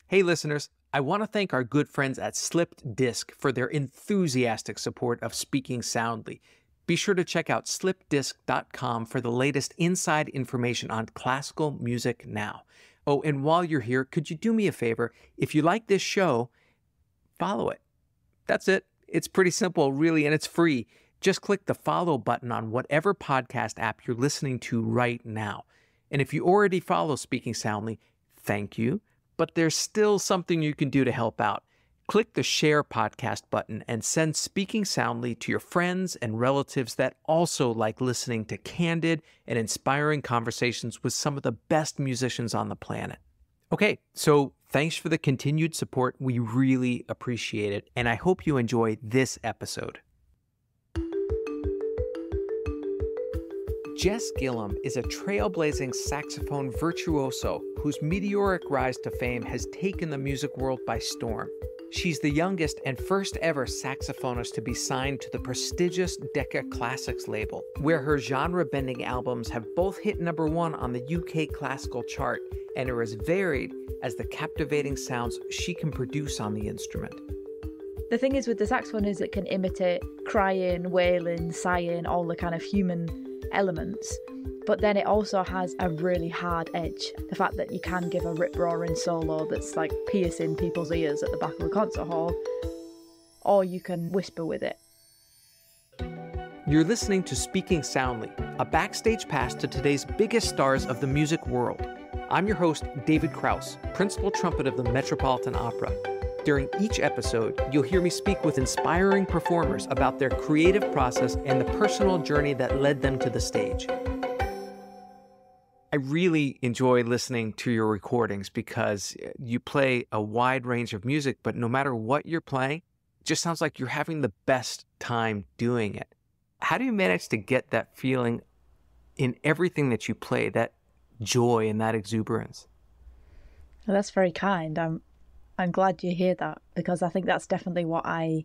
Hey listeners, I want to thank our good friends at Slipped Disc for their enthusiastic support of Speaking Soundly. Be sure to check out slippedisc.com for the latest inside information on classical music now. Oh, and while you're here, could you do me a favor? If you like this show, follow it. That's it. It's pretty simple, really, and it's free. Just click the follow button on whatever podcast app you're listening to right now. And if you already follow Speaking Soundly, thank you. But there's still something you can do to help out. Click the share podcast button and send Speaking Soundly to your friends and relatives that also like listening to candid and inspiring conversations with some of the best musicians on the planet. Okay, so thanks for the continued support. We really appreciate it, and I hope you enjoy this episode. Jess Gillam is a trailblazing saxophone virtuoso whose meteoric rise to fame has taken the music world by storm. She's the youngest and first ever saxophonist to be signed to the prestigious Decca Classics label, where her genre-bending albums have both hit #1 on the UK classical chart and are as varied as the captivating sounds she can produce on the instrument. The thing is with the saxophone is it can imitate crying, wailing, sighing, all the kind of human elements, but then it also has a really hard edge. The fact that you can give a rip-roaring solo that's like piercing people's ears at the back of a concert hall, or you can whisper with it. You're listening to Speaking Soundly, a backstage pass to today's biggest stars of the music world. I'm your host, David Krause, principal trumpet of the Metropolitan Opera. During each episode, you'll hear me speak with inspiring performers about their creative process and the personal journey that led them to the stage. I really enjoy listening to your recordings because you play a wide range of music, but no matter what you're playing, it just sounds like you're having the best time doing it. How do you manage to get that feeling in everything that you play, that joy and that exuberance? Well, that's very kind. I'm glad you hear that, because I think that's definitely what I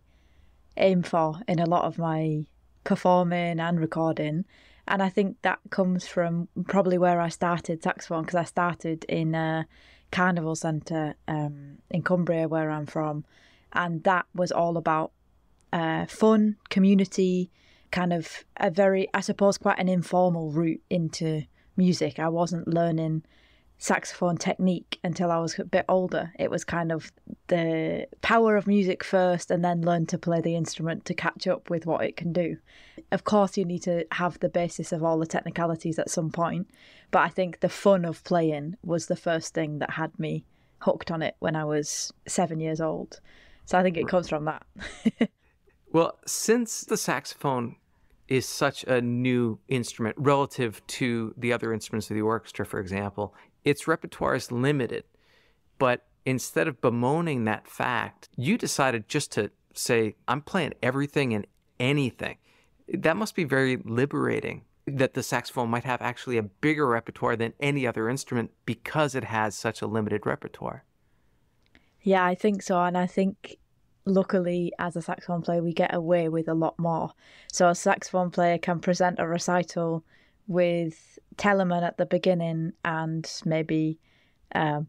aim for in a lot of my performing and recording. And I think that comes from probably where I started saxophone, because I started in a carnival centre in Cumbria, where I'm from. And that was all about fun, community, kind of a very, I suppose, quite an informal route into music. I wasn't learning saxophone technique until I was a bit older. It was kind of the power of music first, and then learn to play the instrument to catch up with what it can do. Of course, you need to have the basis of all the technicalities at some point, but I think the fun of playing was the first thing that had me hooked on it when I was 7 years old. So I think it comes from that. Well, since the saxophone is such a new instrument relative to the other instruments of the orchestra, for example, its repertoire is limited. But instead of bemoaning that fact, you decided just to say, I'm playing everything and anything. That must be very liberating, that the saxophone might have actually a bigger repertoire than any other instrument because it has such a limited repertoire. Yeah, I think so. And I think luckily as a saxophone player, we get away with a lot more. So a saxophone player can present a recital with Telemann at the beginning and maybe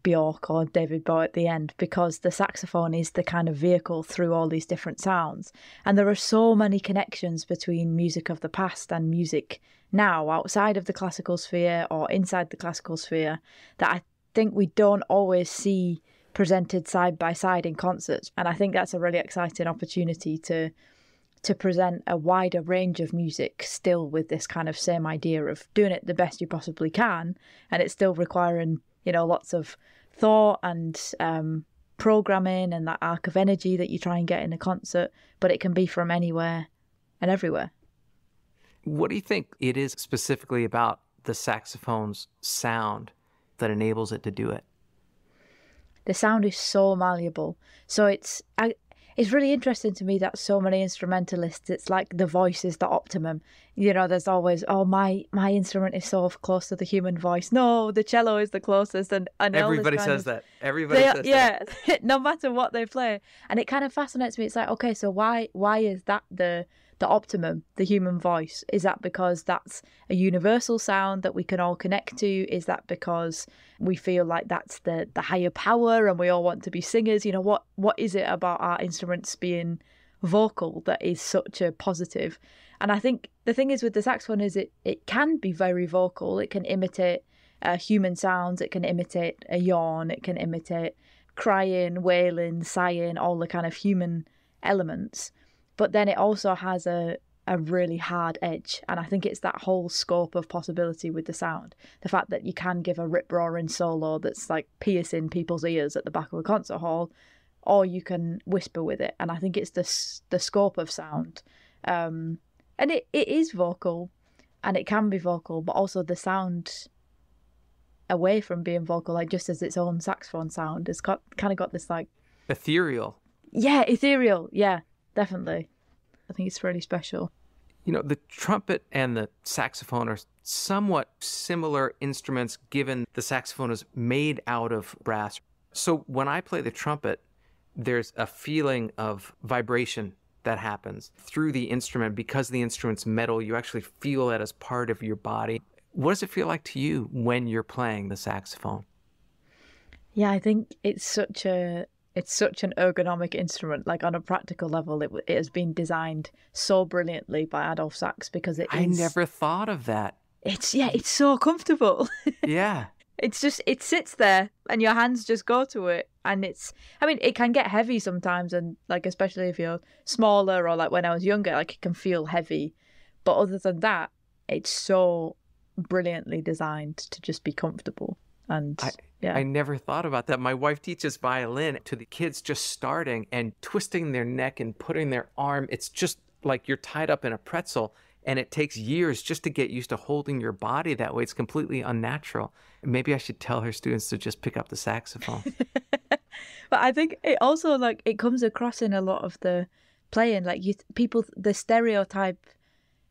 Bjork or David Bowie at the end, because the saxophone is the kind of vehicle through all these different sounds. And there are so many connections between music of the past and music now, outside of the classical sphere or inside the classical sphere, that I think we don't always see presented side by side in concerts. And I think that's a really exciting opportunity to present a wider range of music, still with this kind of same idea of doing it the best you possibly can, and it's still requiring, lots of thought and programming and that arc of energy that you try and get in a concert, but it can be from anywhere and everywhere. What do you think it is specifically about the saxophone's sound that enables it to do it? The sound is so malleable. So it's really interesting to me that so many instrumentalists, it's like the voice is the optimum. There's always, my instrument is so close to the human voice. No, the cello is the closest. And everybody says that. Everybody says that. Yeah, no matter what they play. And it kind of fascinates me. It's like, okay, so why is that the the optimum, the human voice? Is that because that's a universal sound that we can all connect to? Is that because we feel like that's the higher power and we all want to be singers? You know, what is it about our instruments being vocal that is such a positive? And I think the thing is with the saxophone is it can be very vocal. It can imitate human sounds. It can imitate a yawn. It can imitate crying, wailing, sighing, all the kind of human elements. But then it also has a really hard edge. And I think it's that whole scope of possibility with the sound. The fact that you can give a rip-roaring solo that's like piercing people's ears at the back of a concert hall, or you can whisper with it. And I think it's the scope of sound. And it is vocal, and it can be vocal, but also the sound away from being vocal, like just as its own saxophone sound, it's kind of got this like... Ethereal. Yeah, ethereal. Yeah, definitely. I think it's really special. You know, the trumpet and the saxophone are somewhat similar instruments given the saxophone is made out of brass. So when I play the trumpet, there's a feeling of vibration that happens through the instrument. Because the instrument's metal, you actually feel that as part of your body. What does it feel like to you when you're playing the saxophone? Yeah, I think it's such an ergonomic instrument. Like on a practical level, it has been designed so brilliantly by Adolf Sax because I never thought of that. It's so comfortable. Yeah. It sits there and your hands just go to it. And it can get heavy sometimes, and like especially if you're smaller, or like when I was younger, like it can feel heavy. But other than that, it's so brilliantly designed to just be comfortable. And I never thought about that. My wife teaches violin to the kids just starting and twisting their neck and putting their arm. It's just like you're tied up in a pretzel, and it takes years just to get used to holding your body that way. It's completely unnatural. Maybe I should tell her students to just pick up the saxophone. But I think it also it comes across in a lot of the playing. Like the stereotype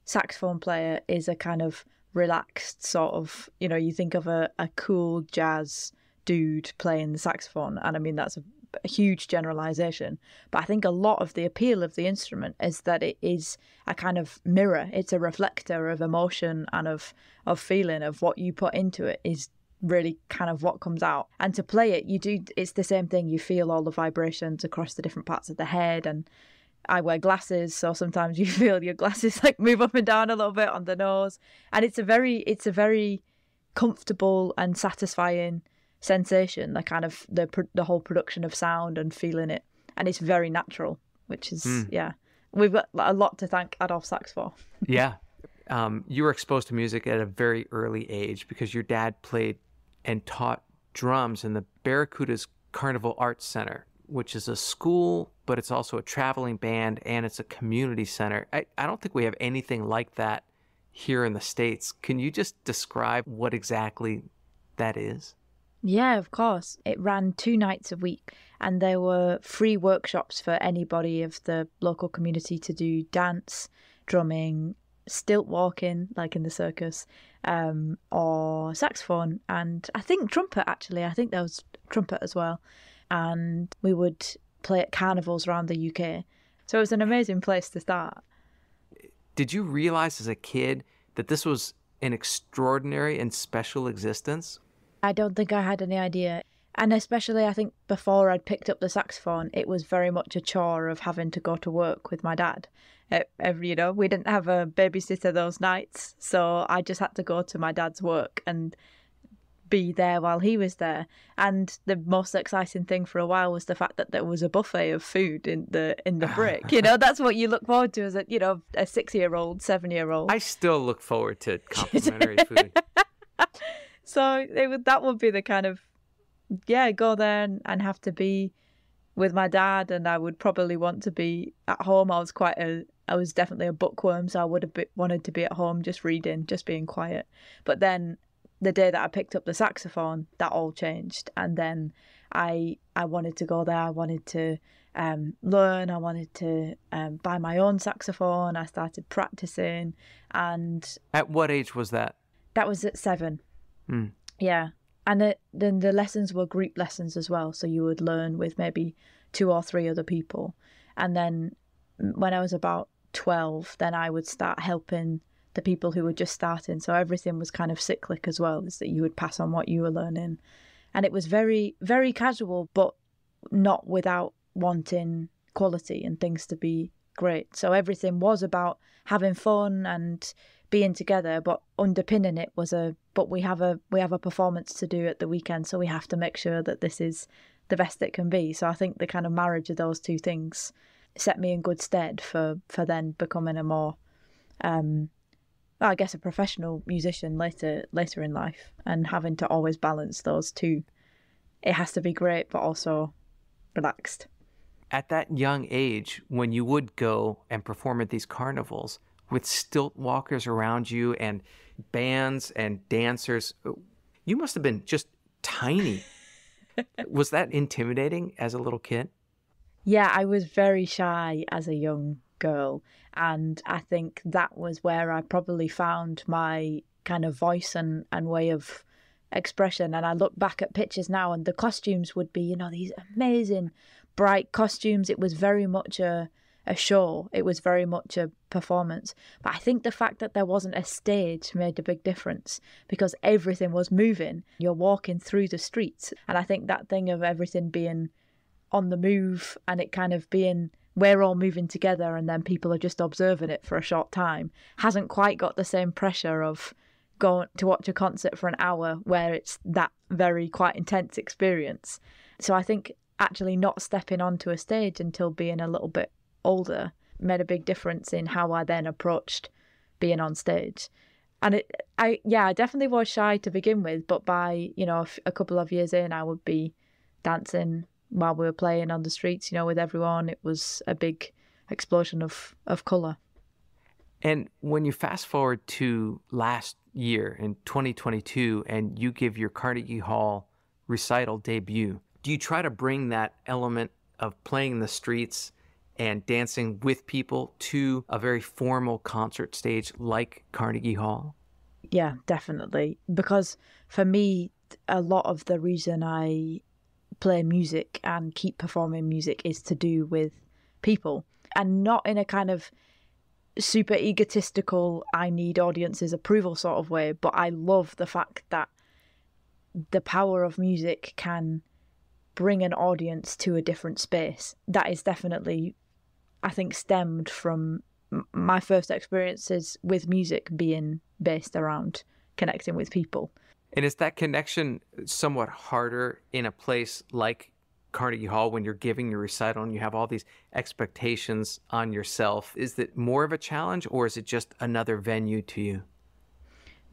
saxophone player is a kind of relaxed sort of, you think of a cool jazz dude playing the saxophone, and I mean that's a huge generalization, but I think a lot of the appeal of the instrument is that it is a kind of mirror. It's a reflector of emotion and of feeling. Of what you put into it is really kind of what comes out. And to play it, it's the same thing. You feel all the vibrations across the different parts of the head. And I wear glasses, so sometimes you feel your glasses like move up and down a little bit on the nose. And it's a very comfortable and satisfying sensation, the kind of the whole production of sound and feeling it. And it's very natural, which is, we've got a lot to thank Adolf Sax for. Yeah. You were exposed to music at a very early age because your dad played and taught drums in the Barracuda's Carnival Arts Center, which is a school, but it's also a traveling band, and it's a community center. I don't think we have anything like that here in the States. Can you just describe what exactly that is? Yeah, of course. It ran 2 nights a week, and there were free workshops for anybody of the local community to do dance, drumming, stilt walking, like in the circus, or saxophone, and I think trumpet, actually. I think there was trumpet as well. And we would play at carnivals around the UK. So it was an amazing place to start. Did you realize as a kid that this was an extraordinary and special existence? I don't think I had any idea. And especially, I think, before I'd picked up the saxophone, it was very much a chore of having to go to work with my dad. We didn't have a babysitter those nights, so I just had to go to my dad's work and be there while he was there. And the most exciting thing for a while was the fact that there was a buffet of food in the brick. That's what you look forward to as a 6-year-old, 7-year-old. I still look forward to complimentary food. So that would be the kind of, go there and have to be with my dad, and I would probably want to be at home. I was definitely a bookworm, so I would have wanted to be at home just reading, just being quiet. But then the day that I picked up the saxophone, that all changed. And then I wanted to go there. I wanted to learn. I wanted to buy my own saxophone. I started practicing. And at what age was that? That was at 7. Yeah. And then the lessons were group lessons as well. So you would learn with maybe 2 or 3 other people. And then when I was about 12, then I would start helping the people who were just starting. So everything was kind of cyclic as well, is that you would pass on what you were learning. And it was very, very casual, but not without wanting quality and things to be great. So everything was about having fun and being together, but underpinning it was but we have a performance to do at the weekend, so we have to make sure that this is the best it can be. So I think the kind of marriage of those two things set me in good stead for then becoming a more I guess a professional musician later in life, and having to always balance those two. It has to be great but also relaxed. At that young age, when you would go and perform at these carnivals with stilt walkers around you and bands and dancers, you must have been just tiny. Was that intimidating as a little kid? Yeah, I was very shy as a young girl, and I think that was where I probably found my kind of voice and way of expression. And I look back at pictures now, and the costumes would be, these amazing bright costumes. It was very much a show. It was very much a performance. But I think the fact that there wasn't a stage made a big difference, because everything was moving. You're walking through the streets. And I think that thing of everything being on the move, and it kind of being, we're all moving together and then people are just observing it for a short time, hasn't quite got the same pressure of going to watch a concert for an hour where it's that very quite intense experience. So I think actually not stepping onto a stage until being a little bit older made a big difference in how I then approached being on stage. And I definitely was shy to begin with, but by, a couple of years in, I would be dancing while we were playing on the streets, with everyone. It was a big explosion of colour. And when you fast forward to last year in 2022 and you give your Carnegie Hall recital debut, do you try to bring that element of playing in the streets and dancing with people to a very formal concert stage like Carnegie Hall? Yeah, definitely. Because for me, a lot of the reason I play music and keep performing music is to do with people, and not in a kind of super egotistical, I need audience's approval sort of way, but I love the fact that the power of music can bring an audience to a different space. That is definitely, I think, stemmed from my first experiences with music being based around connecting with people. And is that connection somewhat harder in a place like Carnegie Hall when you're giving your recital and you have all these expectations on yourself? Is it more of a challenge, or is it just another venue to you?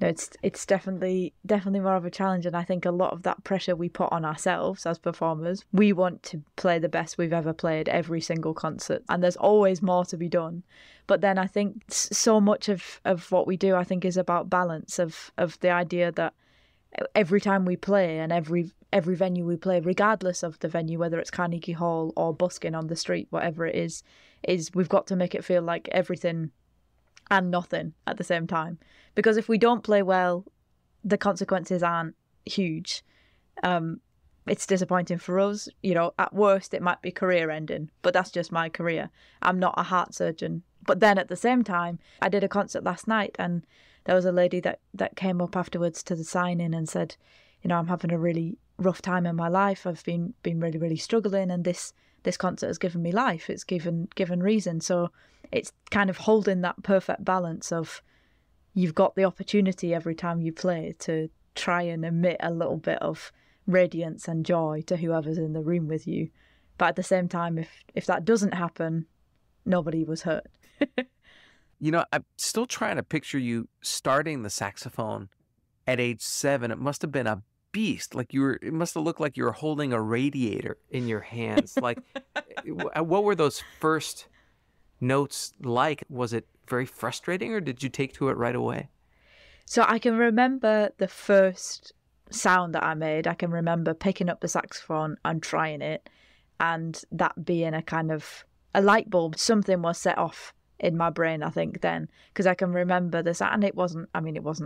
No, it's definitely more of a challenge, and I think a lot of that pressure we put on ourselves as performers. We want to play the best we've ever played every single concert, and there's always more to be done. But then I think so much of what we do, I think, is about balance of the idea that every time we play and every venue we play, regardless of the venue, whether it's Carnegie Hall or busking on the street, whatever it is we've got to make it feel like everything and nothing at the same time. Because if we don't play well, the consequences aren't huge. It's disappointing for us. At worst, it might be career ending, but that's just my career. I'm not a heart surgeon. But then at the same time, I did a concert last night, and there was a lady that came up afterwards to the sign-in and said, I'm having a really rough time in my life. I've been really, really struggling, and this concert has given me life. It's given reason. So it's kind of holding that perfect balance of, you've got the opportunity every time you play to try and emit a little bit of radiance and joy to whoever's in the room with you. But at the same time, if that doesn't happen, nobody was hurt. I'm still trying to picture you starting the saxophone at age 7. It must have been a beast. It must have looked like you were holding a radiator in your hands. What were those first notes like? Was it very frustrating, or did you take to it right away? So I can remember the first sound that I made. I can remember picking up the saxophone and trying it, and that being a kind of a light bulb. Something was set off in my brain, I think, then, because I can remember the sound, and it wasn't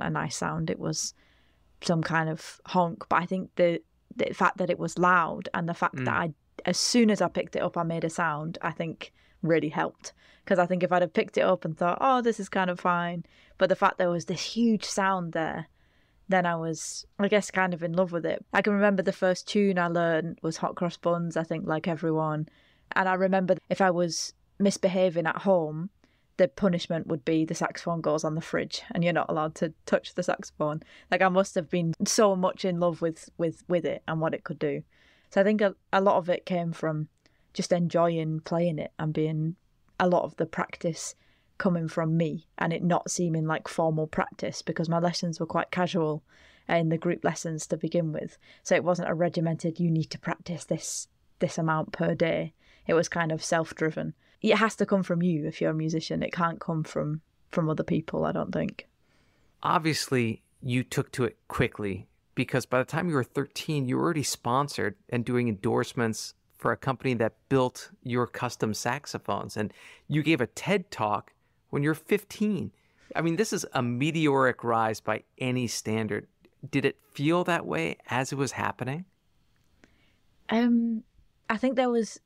a nice sound. It was some kind of honk, but I think the fact that it was loud and the fact that as soon as I picked it up, I made a sound, I think really helped. Because I think if I'd have picked it up and thought, oh, this is kind of fine, but the fact there was this huge sound there, then I was, I guess, kind of in love with it. I can remember the first tune I learned was Hot Cross Buns, I think, like everyone. And I remember if I was misbehaving at home, the punishment would be the saxophone goes on the fridge and you're not allowed to touch the saxophone. Like, I must have been so much in love with it and what it could do. So I think a lot of it came from just enjoying playing it and being a lot of the practice coming from me and it not seeming like formal practice, because my lessons were quite casual in the group lessons to begin with. So it wasn't a regimented, you need to practice this amount per day. It was kind of self-driven. It has to come from you if you're a musician. It can't come from other people, I don't think. Obviously, you took to it quickly, because by the time you were 13, you were already sponsored and doing endorsements for a company that built your custom saxophones. And you gave a TED Talk when you're 15. I mean, this is a meteoric rise by any standard. Did it feel that way as it was happening? I think there was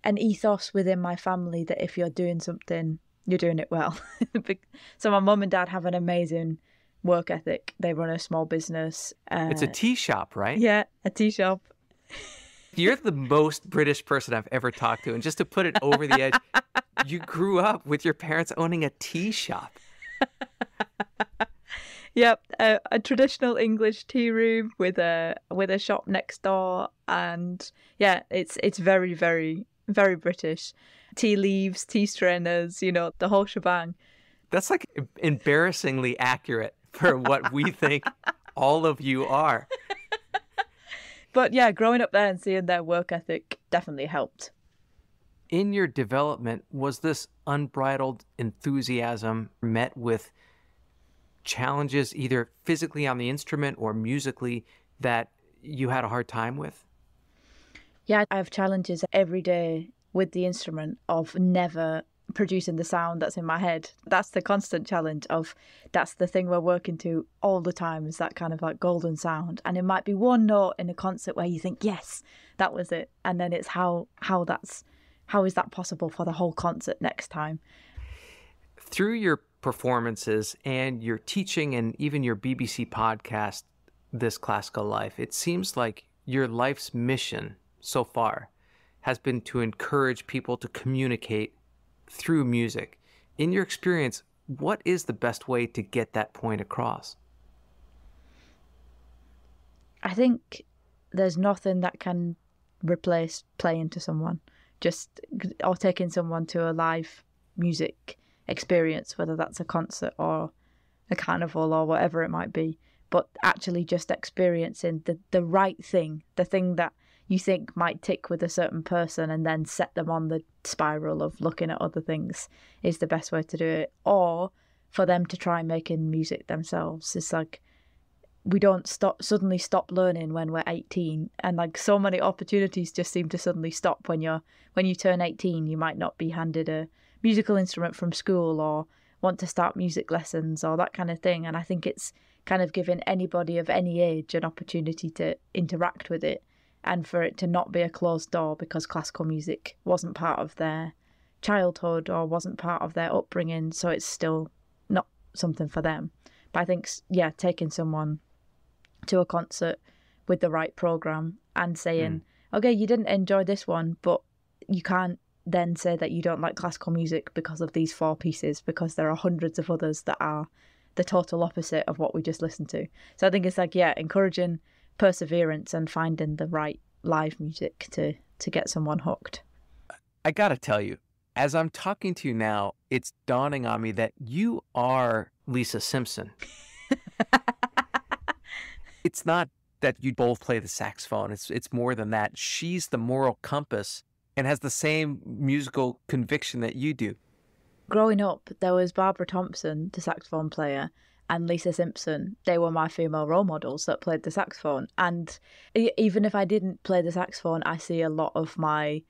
an ethos within my family that if you're doing something, you're doing it well. So my mum and dad have an amazing work ethic. They run a small business. It's a tea shop, right? Yeah, a tea shop. You're the most British person I've ever talked to. And just to put it over the edge, you grew up with your parents owning a tea shop. Yep, a traditional English tea room with a shop next door, and yeah, it's very, very, very British. Tea leaves, tea strainers, the whole shebang. That's like embarrassingly accurate for what we think all of you are. But yeah, growing up there and seeing their work ethic definitely helped. In your development, was this unbridled enthusiasm met with challenges either physically on the instrument or musically that you had a hard time with? Yeah, I have challenges every day with the instrument of never producing the sound that's in my head. That's the constant challenge that's the thing we're working to all the time, is that kind of like golden sound. And it might be one note in a concert where you think, yes, that was it. And then it's how is that possible for the whole concert next time? Through your performances and your teaching and even your BBC podcast, This Classical Life, it seems like your life's mission so far has been to encourage people to communicate through music. In your experience, what is the best way to get that point across? I think there's nothing that can replace playing to someone, or taking someone to a live music experience, whether that's a concert or a carnival or whatever it might be, but actually just experiencing the right thing, the thing that you think might tick with a certain person and then set them on the spiral of looking at other things is the best way to do it. Or for them to try making music themselves. It's like we don't suddenly stop learning when we're 18, and like so many opportunities just seem to suddenly stop when you turn 18. You might not be handed a musical instrument from school or want to start music lessons or that kind of thing. And I think it's kind of giving anybody of any age an opportunity to interact with it, and for it to not be a closed door because classical music wasn't part of their childhood or wasn't part of their upbringing, so it's still not something for them. But I think, yeah, taking someone to a concert with the right program and saying, okay, you didn't enjoy this one, but you can't then say that you don't like classical music because of these 4 pieces, because there are hundreds of others that are the total opposite of what we just listened to. So I think it's like, yeah, encouraging perseverance and finding the right live music to get someone hooked. I gotta tell you, as I'm talking to you now, it's dawning on me that you are Lisa Simpson. It's not that you both play the saxophone. It's more than that. She's the moral compass and has the same musical conviction that you do. Growing up, there was Barbara Thompson, the saxophone player, and Lisa Simpson. They were my female role models that played the saxophone. And even if I didn't play the saxophone, I see a lot of my,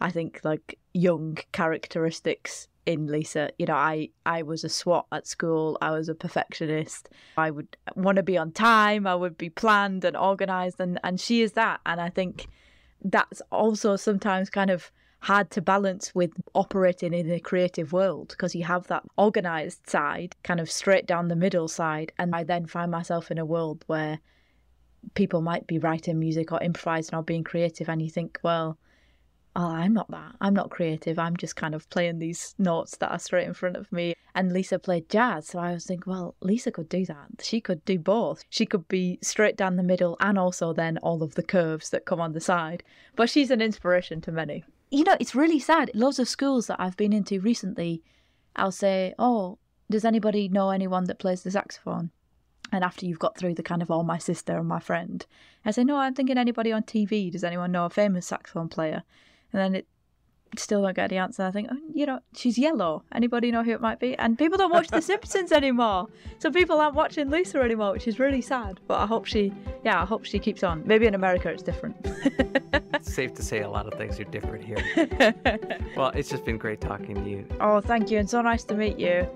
I think, like, young characteristics in Lisa. I was a swot at school. I was a perfectionist. I would want to be on time. I would be planned and organised. And she is that. And I think that's also sometimes kind of hard to balance with operating in a creative world, because you have that organised side, kind of straight down the middle side, and I then find myself in a world where people might be writing music or improvising or being creative, and you think, well, oh, I'm not that. I'm not creative. I'm just kind of playing these notes that are straight in front of me. And Lisa played jazz, so I was thinking, well, Lisa could do that. She could do both. She could be straight down the middle and also then all of the curves that come on the side. But she's an inspiration to many. You know, it's really sad. Loads of schools that I've been into recently, I'll say, oh, does anybody know anyone that plays the saxophone? And after you've got through the kind of, oh, my sister and my friend, I say, no, I'm thinking anybody on TV. Does anyone know a famous saxophone player? And then it still don't get the answer. I think, oh, you know, she's yellow. Anybody know who it might be? And people don't watch The Simpsons anymore. So people aren't watching Lisa anymore, which is really sad. But I hope she keeps on. Maybe in America it's different. It's safe to say a lot of things are different here. Well, it's just been great talking to you. Oh, thank you. And so nice to meet you.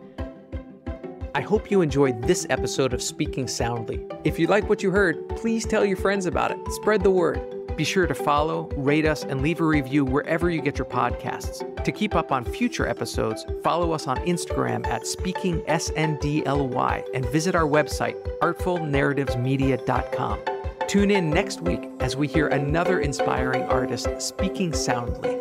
I hope you enjoyed this episode of Speaking Soundly. If you like what you heard, please tell your friends about it. Spread the word. Be sure to follow, rate us, and leave a review wherever you get your podcasts. To keep up on future episodes, follow us on Instagram at SpeakingSNDLY and visit our website, artfulnarrativesmedia.com. Tune in next week as we hear another inspiring artist speaking soundly.